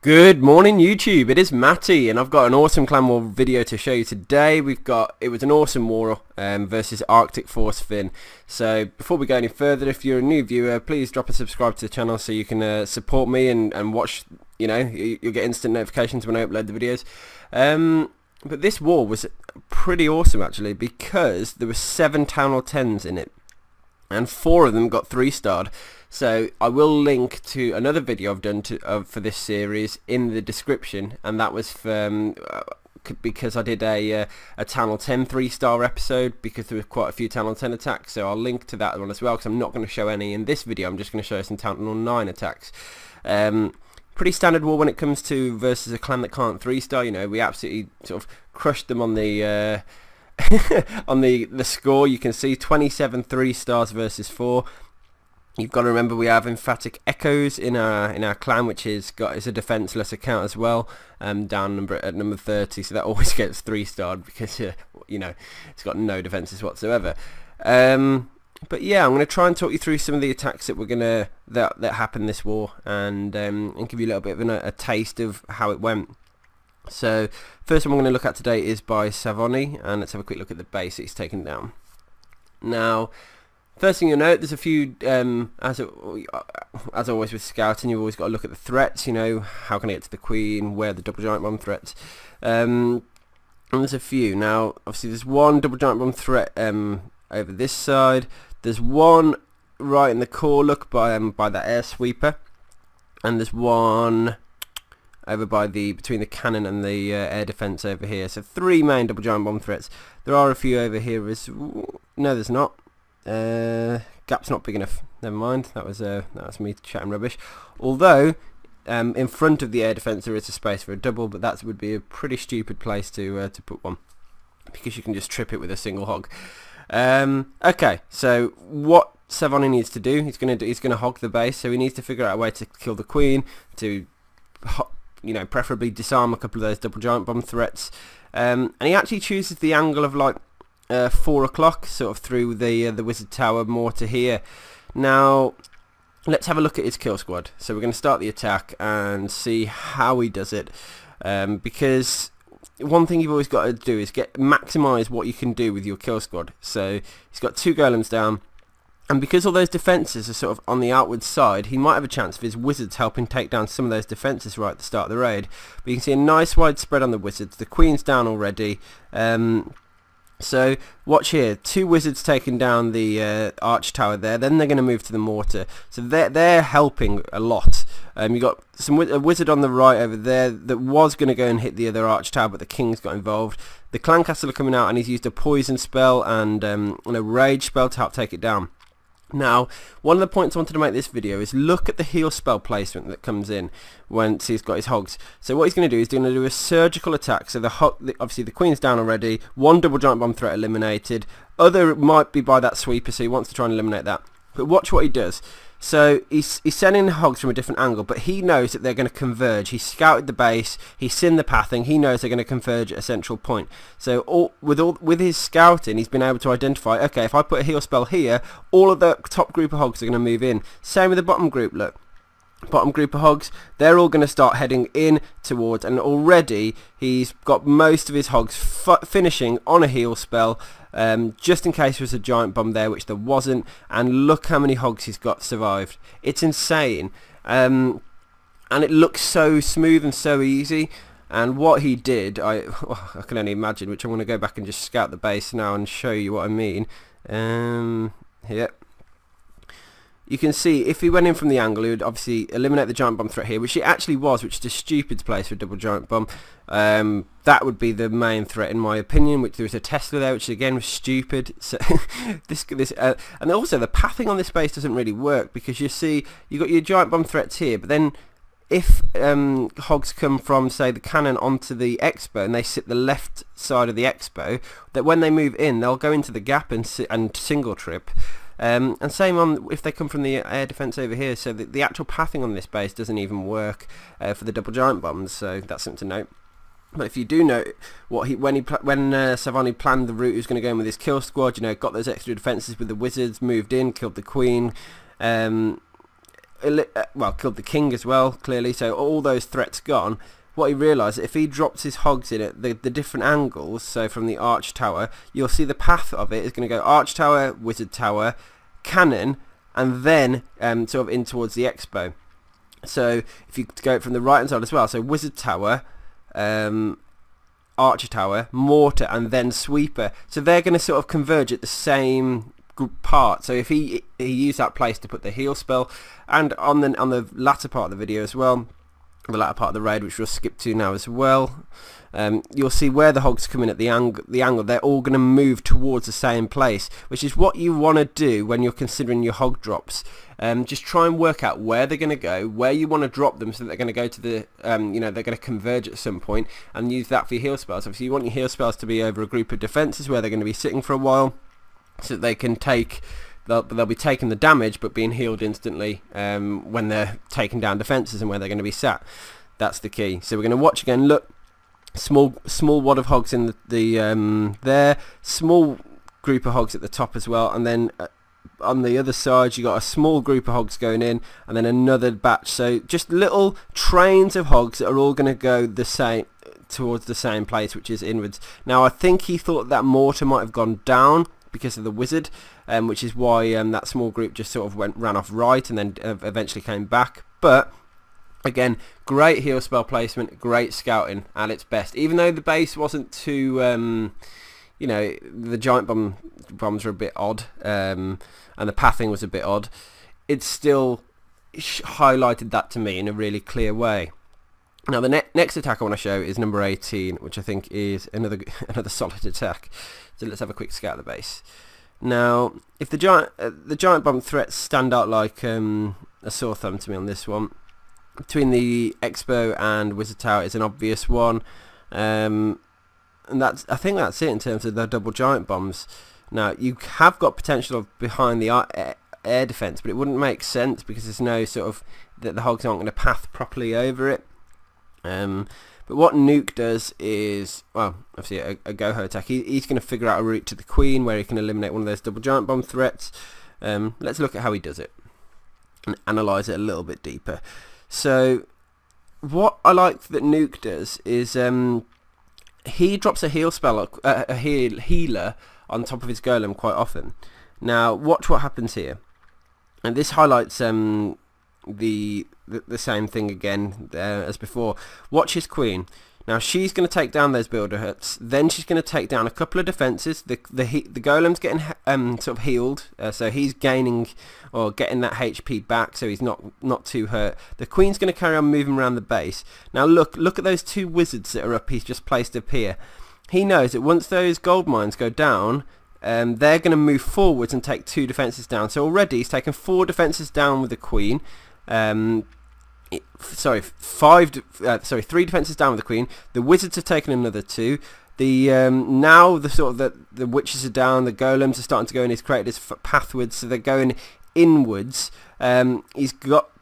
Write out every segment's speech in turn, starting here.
Good morning YouTube, it is Matty and I've got an awesome clan war video to show you today. It was an awesome war versus Arctic Force Finn. So before we go any further, if you're a new viewer, please drop a subscribe to the channel so you can support me and watch, you'll get instant notifications when I upload the videos. But this war was pretty awesome actually, because there were 7 Town Hall 10s in it and 4 of them got 3-starred. So I will link to another video I've done for this series in the description, and that was because I did a Town Hall 10 3-star episode, because there were quite a few Town Hall 10 attacks. So I'll link to that one as well, because I'm not going to show any in this video. I'm just going to show you some Town Hall 9 attacks. Pretty standard war when it comes to versus a clan that can't 3-star. We absolutely sort of crushed them on the on the score. You can see 27 3-stars versus 4. You've got to remember we have Emphatic Echoes in our clan, which is a defenseless account as well, down at number 30. So that always gets 3-starred because it's got no defenses whatsoever. But yeah, I'm going to try and talk you through some of the attacks that that happened this war, and give you a little bit of a taste of how it went. So first one I'm going to look at today is by Savoni, and let's have a quick look at the base that he's taken down. Now, first thing you'll note, there's a few, as always with scouting, you've always got to look at the threats. How can I get to the queen, where are the double giant bomb threats, and there's a few. Now obviously there's one double giant bomb threat over this side, there's one right in the core, look, by that air sweeper, and there's one over between the cannon and the air defense over here. So 3 main double giant bomb threats. There are a few over here no, there's not. Gap's not big enough. Never mind. That was me chatting rubbish. Although in front of the air defense there is a space for a double, but that would be a pretty stupid place to put one, because you can just trip it with a single hog. Okay, so what Savoni needs to do, he's going to hog the base. So he needs to figure out a way to kill the queen, to preferably disarm a couple of those double giant bomb threats. And he actually chooses the angle of like 4 o'clock, sort of through the wizard tower, more to here. Now let's have a look at his kill squad. So we're going to start the attack and see how he does it, because one thing you've always got to do is maximise what you can do with your kill squad. So he's got 2 golems down, and because all those defences are sort of on the outward side, he might have a chance of his wizards helping take down some of those defences right at the start of the raid. But you can see a nice wide spread on the wizards. The queen's down already. So watch here, 2 wizards taking down the arch tower there. Then they're going to move to the mortar, so they're helping a lot. You got a wizard on the right over there that was going to go and hit the other arch tower, but the king's got involved. The clan castle are coming out, and he's used a poison spell and a rage spell to help take it down. Now, one of the points I wanted to make this video is look at the heal spell placement that comes in once he's got his hogs. So what he's going to do is a surgical attack. So obviously the queen's down already, 1 double giant bomb threat eliminated, other might be by that sweeper, so he wants to try and eliminate that. But watch what he does. So he's sending the hogs from a different angle, but he knows that they're going to converge. He's scouted the base, he's seen the pathing, he knows they're going to converge at a central point. So with his scouting, he's been able to identify, okay, if I put a heal spell here, all of the top group of hogs are going to move in. Same with the bottom group, look. Bottom group of hogs, they're all going to start heading in towards, and already he's got most of his hogs finishing on a heal spell, just in case there was a giant bomb there, which there wasn't. And look how many hogs he's got survived. It's insane, and it looks so smooth and so easy. And what he did, I can only imagine, which I'm going to go back and just scout the base now and show you what I mean. Here you can see, if he went in from the angle, he would obviously eliminate the giant bomb threat here, which he actually was, which is a stupid place for a double giant bomb. That would be the main threat in my opinion, which there was a Tesla there, which again was stupid. So and also the pathing on this base doesn't really work, because you see you've got your giant bomb threats here, but then if hogs come from, say, the cannon onto the expo, and they sit the left side of the expo, that when they move in, they'll go into the gap and single trip. And same on if they come from the air defense over here, so the actual pathing on this base doesn't even work for the double giant bombs, so that's something to note. But if you do note when Savoni planned the route he was going to go in with his kill squad, got those extra defenses with the wizards, moved in, killed the queen, well, killed the king as well, clearly, so all those threats gone. What he realised, if he drops his hogs in at the different angles, so from the arch tower, you'll see the path of it is going to go arch tower, wizard tower, cannon, and then sort of in towards the expo. So if you go from the right hand side as well, so wizard tower, archer tower, mortar, and then sweeper. So they're going to sort of converge at the same part. So if he used that place to put the heal spell, and on the latter part of the video as well, the latter part of the raid, which we'll skip to now as well, you'll see where the hogs come in at the angle. They're all going to move towards the same place, which is what you want to do when you're considering your hog drops. Just try and work out where they're going to go, where you want to drop them, so that they're going to go to the, they're going to converge at some point, and use that for your heal spells. Obviously, you want your heal spells to be over a group of defences where they're going to be sitting for a while, so that they can take. They'll be taking the damage but being healed instantly when they're taking down defences and where they're going to be sat. That's the key. So we're going to watch again. Look, small wad of hogs in the there, small group of hogs at the top as well, and then on the other side you got a small group of hogs going in, and then another batch. So just little trains of hogs that are all going to go the same towards the same place, which is inwards. Now I think he thought that mortar might have gone down because of the wizard, which is why that small group just sort of ran off right and then eventually came back. But again, great heal spell placement, great scouting at its best. Even though the base wasn't too, the giant bombs were a bit odd, and the pathing was a bit odd, it still highlighted that to me in a really clear way. Now the next attack I want to show is number 18, which I think is another solid attack. So let's have a quick scout of the base. Now, if the giant bomb threats stand out like a sore thumb to me on this one, between the Expo and Wizard Tower is an obvious one, and I think that's it in terms of the double giant bombs. Now you have got potential of behind the air defense, but it wouldn't make sense because there's no sort of that the hogs aren't going to path properly over it. But what Nuke does is, well, obviously a Goho attack. He's going to figure out a route to the Queen where he can eliminate one of those double giant bomb threats. Let's look at how he does it and analyse it a little bit deeper. So what I like that Nuke does is he drops a heal spell, a healer on top of his golem quite often. Now watch what happens here, and this highlights the same thing again as before. Watch his Queen. Now she's going to take down those builder huts. Then she's going to take down a couple of defences. The golem's getting sort of healed, so he's gaining or getting that HP back, so he's not too hurt. The Queen's going to carry on moving around the base. Now look at those two wizards that are up. He's just placed up here. He knows that once those gold mines go down, they're going to move forwards and take two defences down. So already he's taken 4 defences down with the Queen. 3 defences down with the Queen. The wizards have taken another 2. Now the sort of the witches are down. The golems are starting to go in. He's created his pathwards, so they're going inwards.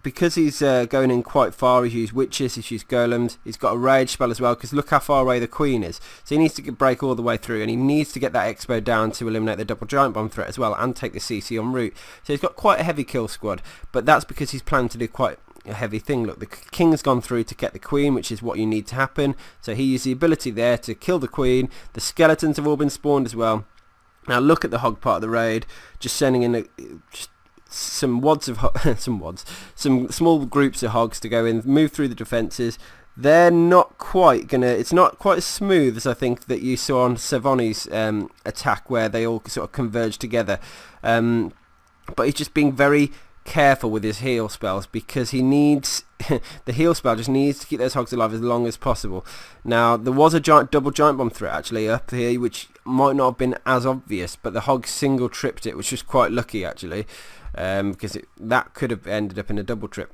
Because he's going in quite far. He's used witches. He's used golems. He's got a rage spell as well, because look how far away the Queen is. So he needs to break all the way through, and he needs to get that Expo down to eliminate the double giant bomb threat as well, and take the CC en route. So he's got quite a heavy kill squad, but that's because he's planned to do quite a heavy thing. Look, the King's gone through to get the Queen, which is what you need to happen. So he used the ability there to kill the Queen. The skeletons have all been spawned as well. Now look at the hog part of the raid, just sending in some small groups of hogs to go in, move through the defences. They're not quite gonna. It's not quite as smooth as I think that you saw on Savoni's attack, where they all sort of converge together. But he's just being very careful with his heal spells, because he needs the heal spell just needs to keep those hogs alive as long as possible. Now there was a double giant bomb threat actually up here, which might not have been as obvious, but the hogs single tripped it, which was quite lucky actually, because that could have ended up in a double trip.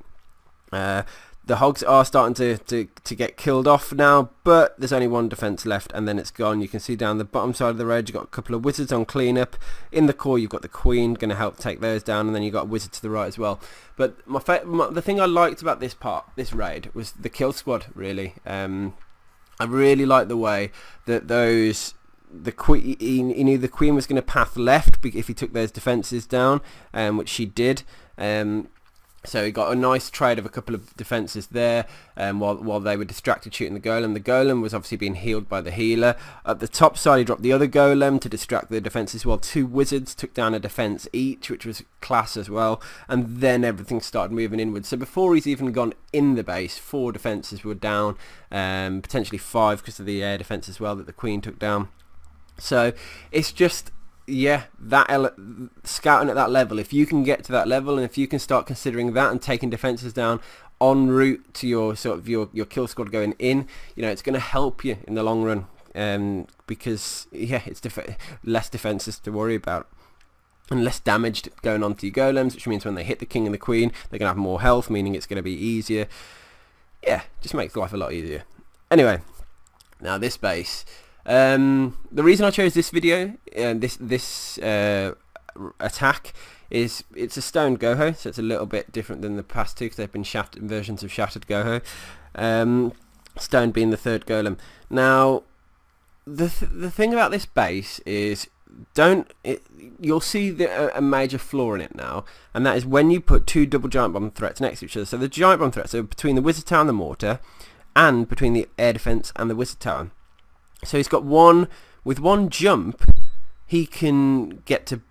The hogs are starting to get killed off now, but there's only 1 defense left and then it's gone. You can see down the bottom side of the raid you've got a couple of wizards on cleanup. In the core you've got the Queen going to help take those down, and then you've got a wizard to the right as well. But the thing I liked about this raid was the kill squad, really. I really liked the way that the Queen, he knew the Queen was going to path left if he took those defences down, which she did. So he got a nice trade of a couple of defences there while they were distracted shooting the Golem. The Golem was obviously being healed by the healer. At the top side he dropped the other Golem to distract the defences while 2 wizards took down a defence each, which was class as well. And then everything started moving inwards. So before he's even gone in the base, 4 defences were down, potentially 5 because of the air defence as well that the Queen took down. So it's just... yeah, that scouting at that level, if you can get to that level and if you can start considering that and taking defenses down en route to your sort of your kill squad going in, you know, it's going to help you in the long run, because yeah, it's less defenses to worry about and less damage going on to your golems, which means when they hit the king and the queen they're going to have more health, meaning it's going to be easier. Yeah, just makes life a lot easier. Anyway, now this base, the reason I chose this video and this attack is it's a stone goho, so it's a little bit different than the past two because they've been shattered versions of shattered goho. Stone being the third golem. Now the thing about this base is you'll see a major flaw in it now, and that is when you put 2 double giant bomb threats next to each other. So the giant bomb threats are between the wizard tower and the mortar, and between the air defense and the wizard tower. So he's got with one jump, he can get to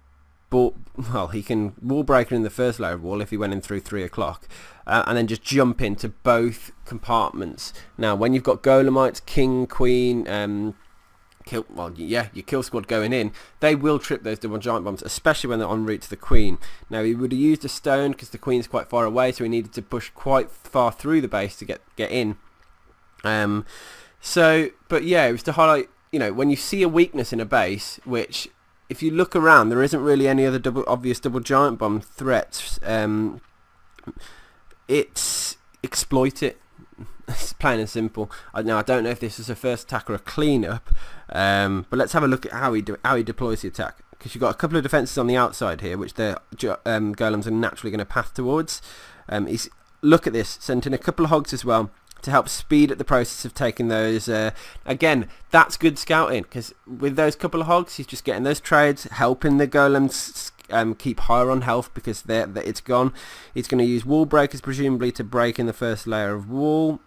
he can wall breaker in the first layer of wall if he went in through 3 o'clock, and then just jump into both compartments. Now, when you've got golemites, king, queen, your kill squad going in, they will trip those double giant bombs, especially when they're en route to the queen. Now, he would have used a stone because the queen's quite far away, so he needed to push quite far through the base to get in. But yeah, it was to highlight, you know, when you see a weakness in a base, which if you look around, there isn't really any other obvious double giant bomb threats. It's exploit it. It's plain and simple. Now I don't know if this is a first attack or a cleanup, but let's have a look at how he deploys the attack. Because you've got a couple of defences on the outside here, which the golems are naturally going to path towards. Look at this, sent in a couple of hogs as well to help speed up the process of taking those. Again, that's good scouting, because with those couple of hogs, he's just getting those trades, helping the golems keep higher on health because it's gone. He's going to use wall breakers presumably to break in the first layer of wall,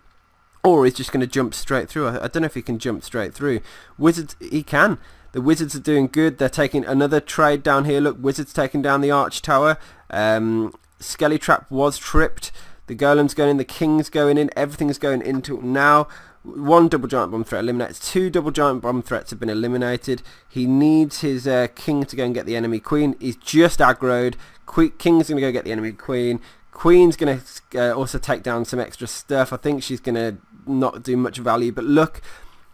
or he's just going to jump straight through. I don't know if he can jump straight through. Wizards, he can. The wizards are doing good. They're taking another trade down here. Look, wizards taking down the arch tower. Skelly trap was tripped. The golem's going in, the king's going in, everything's going into it now. 1 double giant bomb threat eliminated. 2 double giant bomb threats have been eliminated. He needs his king to go and get the enemy queen. He's just aggroed. King's going to go get the enemy queen. Queen's going to also take down some extra stuff. I think she's going to not do much value, but look,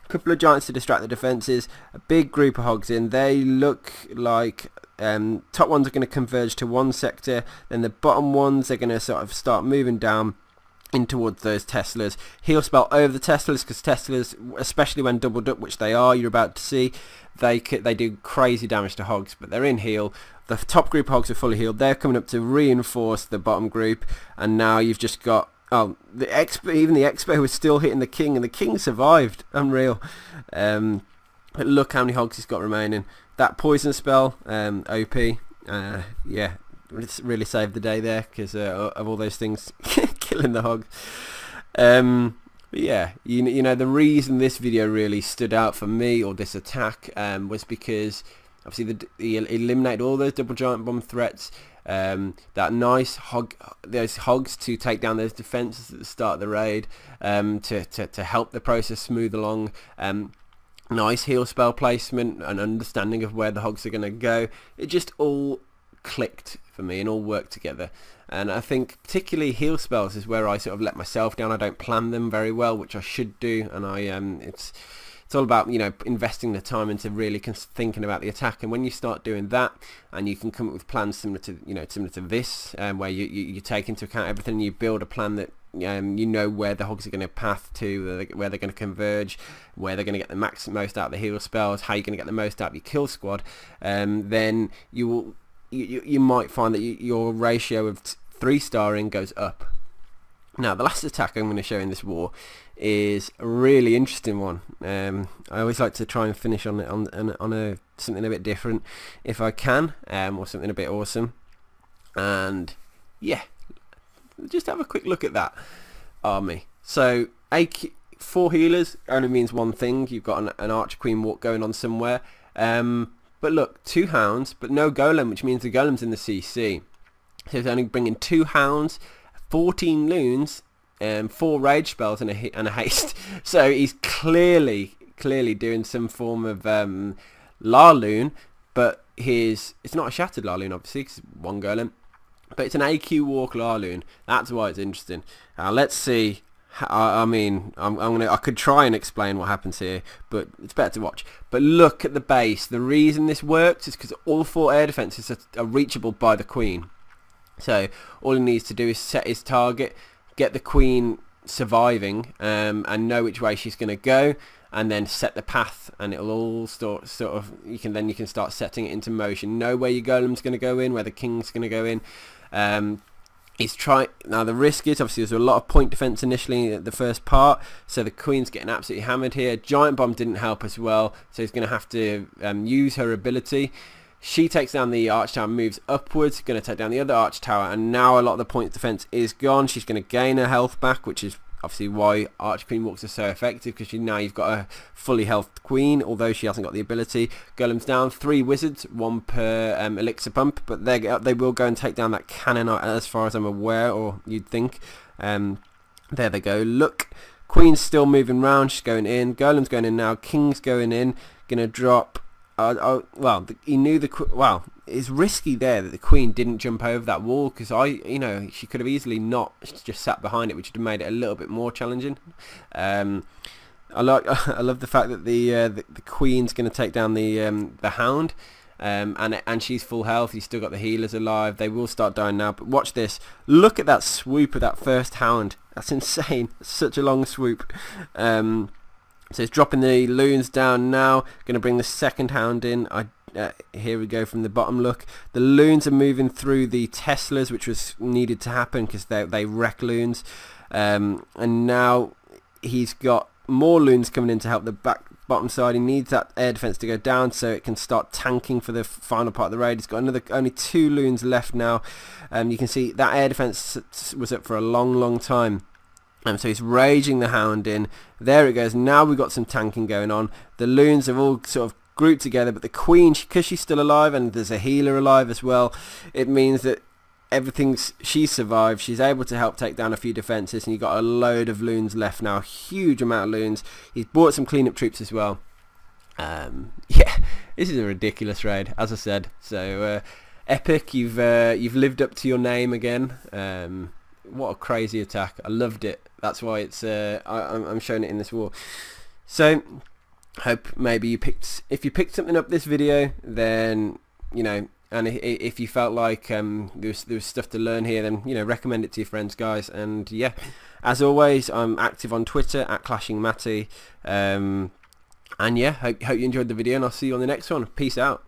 a couple of giants to distract the defences. A big group of hogs in. They look like... top ones are going to converge to one sector, then the bottom ones they're going to sort of start moving down in towards those Teslas. Heal spell over the Teslas, because Teslas, especially when doubled up, which they are, you're about to see, they do crazy damage to hogs, but they're in heal. The top group of hogs are fully healed. They're coming up to reinforce the bottom group, and now you've just got even the Expo was still hitting the king, and the king survived. Unreal. But look how many hogs he's got remaining. That poison spell, OP, yeah, it's really saved the day there because of all those things killing the hog. But yeah, you know, the reason this video really stood out for me, or this attack, was because obviously he eliminated all those double giant bomb threats. That nice those hogs to take down those defences at the start of the raid, to help the process smooth along. Nice heal spell placement and understanding of where the hogs are going to go. It just all clicked for me and all worked together. And I think particularly heal spells is where I sort of let myself down. I don't plan them very well, which I should do. And it's all about, you know, investing the time into really thinking about the attack. And when you start doing that, and you can come up with plans similar to this, where you take into account everything, and you build a plan that you know where the hogs are going to path to, where they're going to converge, where they're going to get the most out of the heal spells, how you're going to get the most out of your kill squad, then you might find that your ratio of 3-starring goes up. Now, the last attack I'm going to show in this war is a really interesting one. I always like to try and finish on something a bit different if I can, or something a bit awesome. And yeah, just have a quick look at that army. So 4 healers only means one thing. You've got an Archer Queen walk going on somewhere. But look, 2 hounds, but no golem, which means the golem's in the CC. So he's only bringing 2 hounds, 14 loons, 4 rage spells and a haste. So he's clearly doing some form of LaLoon, but it's not a Shattered LaLoon, obviously, because it's 1 golem, but it's an AQ walk LaLoon. That's why it's interesting. Let's see. I could try and explain what happens here, but it's better to watch. But look at the base. The reason this works is because all 4 air defenses are reachable by the queen. So all he needs to do is set his target, get the queen surviving, and know which way she's going to go, and then set the path, and it'll all sort of you can start setting it into motion. Know where your golem's going to go in, where the king's going to go in. Now the risk is obviously there's a lot of point defense initially at the first part, so the queen's getting absolutely hammered here. Giant bomb didn't help as well, so he's going to have to use her ability. She takes down the arch tower, moves upwards, going to take down the other arch tower, and now a lot of the point defense is gone. She's going to gain her health back, which is obviously why Archer Queen walks are so effective, because now you've got a fully healthed queen, although she hasn't got the ability. Golem's down, 3 wizards, 1 per elixir pump, but they will go and take down that cannon as far as I'm aware, or you'd think. There they go. Look, queen's still moving around, she's going in, golem's going in now, king's going in, going to drop. He knew it's risky there that the queen didn't jump over that wall, because she could have easily not just sat behind it, which would have made it a little bit more challenging. I love the fact that the queen's going to take down the hound, and she's full health. He's still got the healers alive. They will start dying now, but watch this. Look at that swoop of that first hound. That's insane. Such a long swoop. So it's dropping the loons down now. Going to bring the second hound in. Here we go from the bottom. Look, the loons are moving through the Teslas, which was needed to happen because they wreck loons. And now he's got more loons coming in to help the bottom side. He needs that air defense to go down so it can start tanking for the final part of the raid. He's got only 2 loons left now. You can see that air defense was up for a long time. So he's raging the hound in. There it goes. Now we've got some tanking going on. The loons have all sort of grouped together, but the queen, because she's still alive and there's a healer alive as well, it means that she's survived. She's able to help take down a few defences, and you've got a load of loons left now. A huge amount of loons. He's brought some cleanup troops as well. Yeah, this is a ridiculous raid, as I said. So epic. You've lived up to your name again. What a crazy attack. I loved it. That's why it's I'm showing it in this war. So hope maybe if you picked something up this video, then and if you felt like there was stuff to learn here, then recommend it to your friends, guys. And yeah, as always, I'm active on Twitter at ClashingMatty. And yeah, hope you enjoyed the video, and I'll see you on the next one. Peace out.